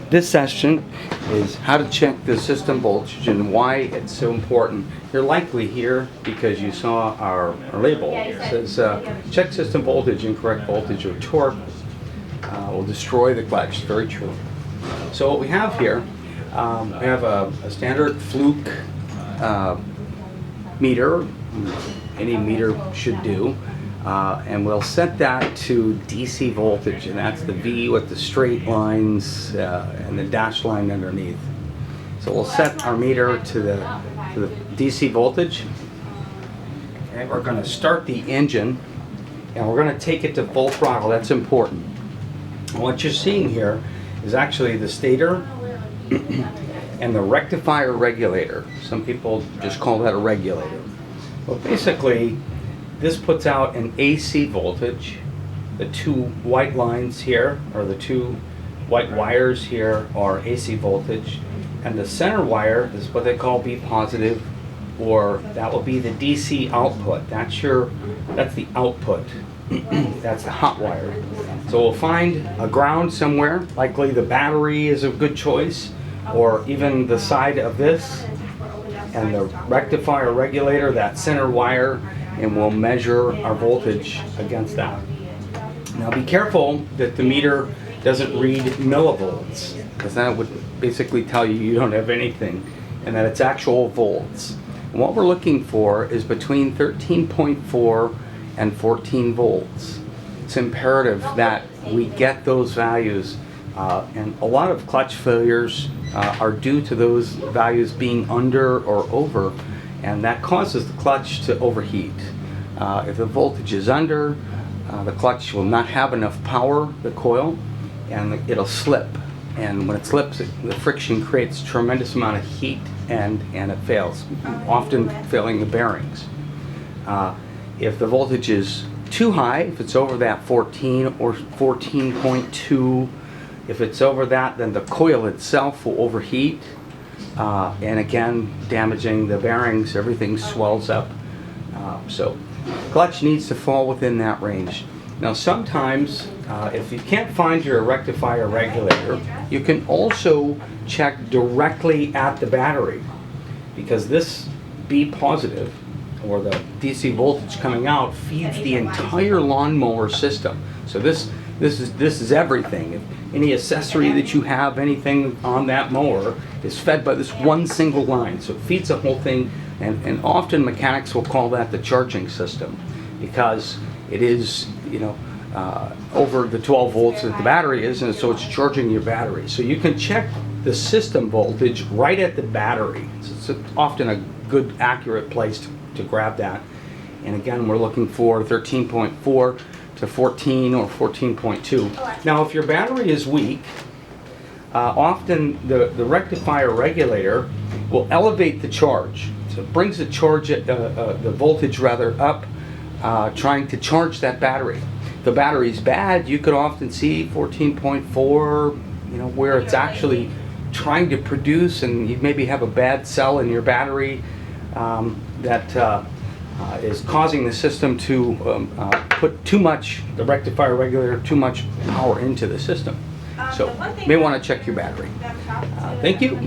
This session is how to check the system voltage and why it's so important. You're likely here because you saw our label. It says check system voltage, incorrect voltage or torque will destroy the clutch. Very true. So what we have here, we have a standard fluke meter. Any meter should do. And we'll set that to DC voltage, and that's the V with the straight lines and the dashed line underneath. So we'll set our meter to the DC voltage. Okay, we're going to start the engine, and we're going to take it to full throttle. That's important. And what you're seeing here is actually the stator and the rectifier regulator. Some people just call that a regulator. Well, basically, this puts out an AC voltage. The two white lines here, or the two white wires here, are AC voltage. And the center wire is what they call B positive, or that will be the DC output. That's the output. That's the hot wire. So we'll find a ground somewhere. Likely the battery is a good choice, or even the side of this. And the rectifier regulator, that center wire, and we'll measure our voltage against that. Now be careful that the meter doesn't read millivolts, because that would basically tell you don't have anything, and that it's actual volts. And what we're looking for is between 13.4 and 14 volts. It's imperative that we get those values, and a lot of clutch failures are due to those values being under or over, and that causes the clutch to overheat. If the voltage is under, the clutch will not have enough power, the coil, and it'll slip. And when it slips, the friction creates a tremendous amount of heat, and it fails, often failing the bearings. If the voltage is too high, if it's over that 14 or 14.2, if it's over that, then the coil itself will overheat, and again, damaging the bearings. Everything swells up. So clutch needs to fall within that range. Now sometimes, if you can't find your rectifier regulator, you can also check directly at the battery, because this B positive, or the DC voltage coming out, feeds the entire lawnmower system. So this is everything. If any accessory that you have, anything on that mower, is fed by this one single line. So it feeds the whole thing, and often mechanics will call that the charging system, because it is, over the 12 volts that the battery is, and so it's charging your battery. So you can check the system voltage right at the battery. So it's often a good, accurate place to grab that. And again, we're looking for 13.4 to 14 or 14.2. Now, if your battery is weak, often the rectifier regulator will elevate the charge. So it brings the charge, the voltage rather, up, trying to charge that battery. If the battery's bad, you could often see 14.4, where it's actually trying to produce, and you maybe have a bad cell in your battery that is causing the system to put too much, the rectifier regulator, too much power into the system. So you may want to check your battery. Thank you.